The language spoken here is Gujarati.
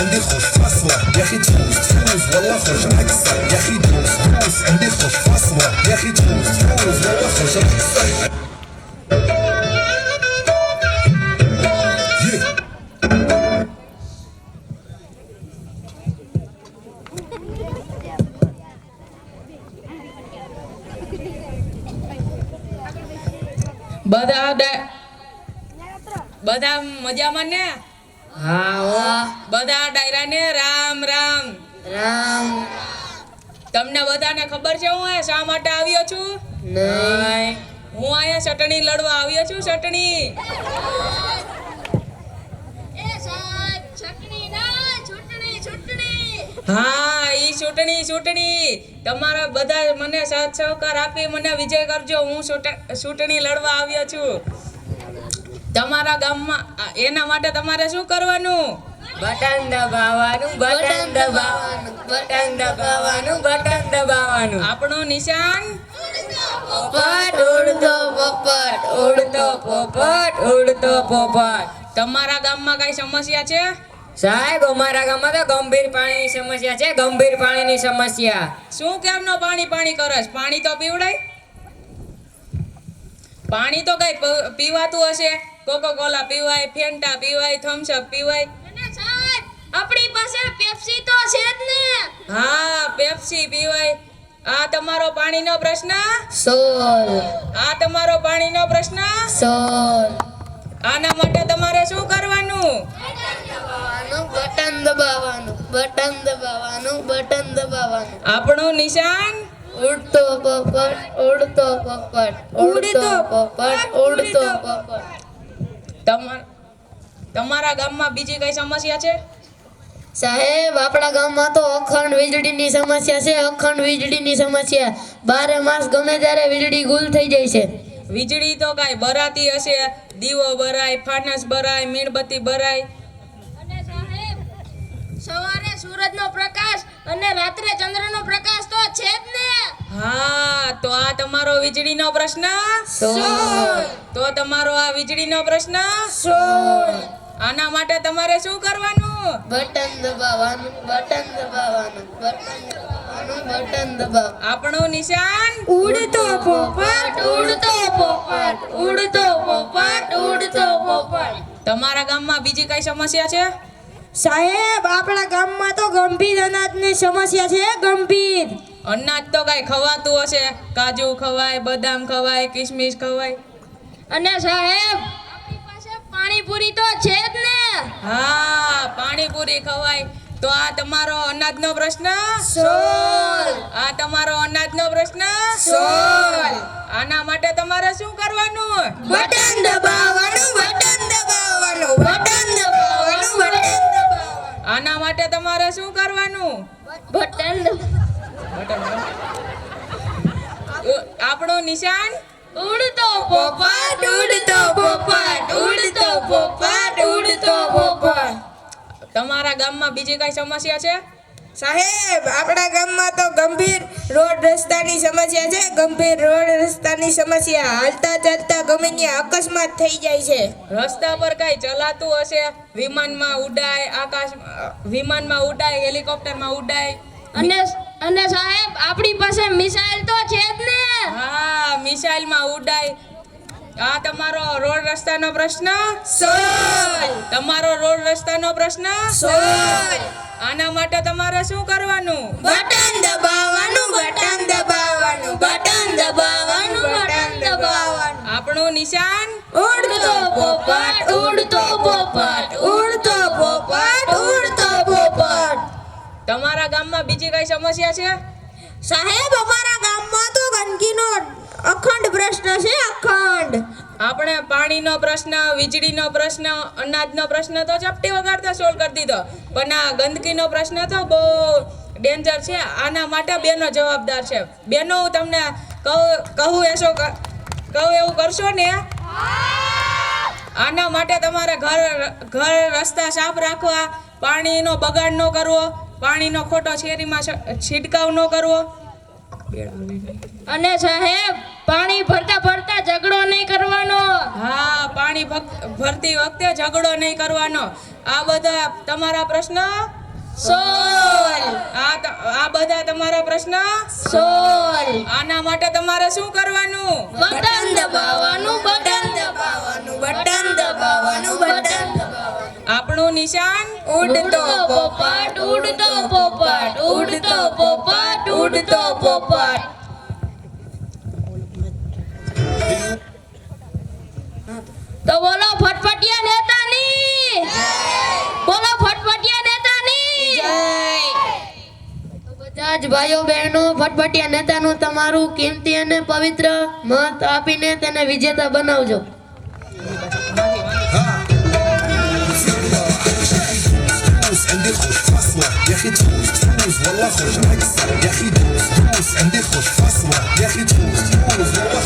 عندي خوش فاصلة يا اخي تفوز والله خوش عكسة يا اخي دروس عندي خوش فاصلة يا اخي تفوز والله خوش عكسة બધા મજામાં ને? બધા ડાયરા ને રામ રામ રામ. તમને બધાને ખબર છે હું અહીંયા શા માટે આવ્યો છું? નહીં. હું અહીંયા ચટણી લડવા આવ્યો છું. ચટણી હા, ઈ ચૂંટણી તમારા બધા મને સાથ સહકાર આપી મને વિજય કરજો. હું ચૂંટણી લડવા આવ્યો છું તમારા ગામમાં. એના માટે તમારે શું કરવાનું? બટન દબાવવાનું, બટન દબાવવાનું, બટન દબાવવાનું, બટન દબાવવાનું. આપણું નિશાન પોપટ ઉડતો પોપટ, ઉડતો પોપટ, ઉડતો પોપટ. તમારા ગામમાં કઈ સમસ્યા છે? સાહેબ, અમારા ગામમાં તો ગંભીર પાણીની સમસ્યા છે. ગંભીર પાણીની સમસ્યા. શું કેમનો પાણી કરસ? પાણી તો પીવડાય. પાણી તો કઈ પીવાતું હશે. કોકોકોલા પીવાય, ફેન્ટા પીવાય, થમ્સ અપ પીવાય. આપણી પાસે પેપ્સી તો છે જ ને. હા, પેપ્સી પીવાય. આ તમારો પાણીનો પ્રશ્ન? સોલ. આ તમારો પાણીનો પ્રશ્ન? સોલ. આના માટે તમારે શું કરવાનું? બટન દબાવવાનું, બટન દબાવવાનું, બટન દબાવવાનું. આપણું નિશાન ઉડતો પોપટ, ઉડતો પોપટ, ઉડતો પોપટ, ઉડતો પોપટ. તમારા ગામમાં બીજી કઈ સમસ્યા છે? સાહેબ, આપણા ગામમાં તો અખંડ વીજળીની સમસ્યા છે. અખંડ વીજળીની સમસ્યા. 12 માસ ગમે ત્યારે વીજળી ગુલ થઈ જાય છે. વીજળી તો કઈ બરાતી હશે. દીવો બરાય, ફાનસ બરાય, મીણબત્તી બરાય. અને સાહેબ, સવારે સૂરજનો પ્રકાશ અને રાત્રે ચંદ્રનો પ્રકાશ તો છે જ ને. હા, તો આ તમારો વીજળીનો પ્રશ્ન? સોલ. તો તમારો આ વીજળીનો પ્રશ્ન? સોલ. આના માટે તમારે શું કરવાનું? બટન દબાવવાનું, બટન દબાવવાનું, બટન દબાવવાનું, બટન દબાવ. આપણું નિશાન ઉડતો પોપટ, ઉડતો પોપટ, ઉડતો પોપટ, ઉડતો પોપટ. તમારા ગામમાં બીજી કઈ સમસ્યા છે? સાહેબ, આપણા ગામમાં તો ગંભીર અનાજની સમસ્યા છે. ગંભીર અનાજ તો કઈ ખવાતું હશે. કાજુ ખવાય, બદામ ખવાય, કિસમિસ ખવાય. અને સાહેબ, આપણી પાસે પાણીપુરી તો છે જ ને. હા, પાણીપુરી ખવાય. તો આ તમારો અનાજનો પ્રશ્ન? સોલ. આ તમારો અનાજનો પ્રશ્ન? સોલ. આના માટે તમારે શું કરવાનું? બટન દબાવવાનું, બટન દબાવવાનું, બટન દબાવવાનું, બટન દબાવવાનું. આના માટે તમારે શું કરવાનું? બટન આપણું નિશાન ઉડતો પોપટ, ઉડતો પોપટ, ઉડતો પોપટ, ઉડતો પોપટ. તમારા ગામમાં બીજી કઈ સમસ્યા છે? સાહેબ, આપણા ગામમાં તો ગંભીર રોડ રસ્તાની સમસ્યા છે. ગંભીર રોડ રસ્તાની સમસ્યા. હાલતા ચાલતા ગમે ત્યાં અકસ્માત થઈ જાય છે. રસ્તા પર કઈ ચલાતું હશે. વિમાનમાં ઉડાય, વિમાનમાં ઉડાય, હેલિકોપ્ટરમાં ઉડાય. અને સાહેબ, આપણી પાસે મિસાઇલ તો છે જ ને. હા, મિસાઇલમાં ઉડાય. આ તમારો રોડ રસ્તાનો પ્રશ્ન? સોલ. તમારો રોડ રસ્તાનો પ્રશ્ન? સોલ. આના માટે તમારે શું કરવાનું? બટન દબાવવાનું, બટન દબાવવાનું, બટન દબાવવાનું, બટન દબાવવાનું. આપણું નિશાન ઉડતો પોપટ, ઉડતો પોપટ, ઉડતો પોપટ, ઉડતો પોપટ. તમારા ગામમાં બીજી કઈ સમસ્યા છે? સાહેબ, અમારા ગામમાં તો ગંદકીનો અખંડ પ્રશ્ન છે. અખંડ. આપણે પાણીનો પ્રશ્ન, વીજળીનો પ્રશ્ન, અનાજનો પ્રશ્ન તો ચપટી વગાડતા સોલ્વ કરી દીધો. પણ આ ગંદકીનો પ્રશ્ન તો બહુ ડેન્જર છે. આના માટે બેનો જવાબદાર છે. બેનો, હું તમને કહું એવું કરશો ને? આના માટે તમારે ઘર રસ્તા સાફ રાખવા, પાણીનો બગાડ ન કરવો, પાણીનો ખોટો શેરીમાં છિડકાવ ન કરવો. અને સાહેબ પાણી ભરતા ભરતા ઝઘડો નહીં કરવાનો. હા, પાણી ભરતી વખતે ઝઘડો નહીં કરવાનો. આ બધા તમારા પ્રશ્ન સોલ આ બધા તમારા પ્રશ્ન સોલ. આના માટે તમારે શું કરવાનું? બટન દબાવવાનું, બટન દબાવવાનું, બટન દબાવવાનું, બટન દબાવવાનું. આપણું નિશાન ઉડતો પોપટ, ઉડતો પોપટ, ઉડતો પોપટ, ઉડતો પોપટ. તો બોલો ફટફટિયા નેતાની, બોલો ફટફટિયા નેતાની. તો બધા જ ભાઈઓ બહેનો ફટફટિયા નેતાનું તમારું કિંમતી અને પવિત્ર મત આપીને તેને વિજેતા બનાવજો. عندي خوش فصوة يا اخي تفوز تفوز والله خوش عكسة يا اخي دوس دوس عندي خوش فصوة يا اخي تفوز تفوز والله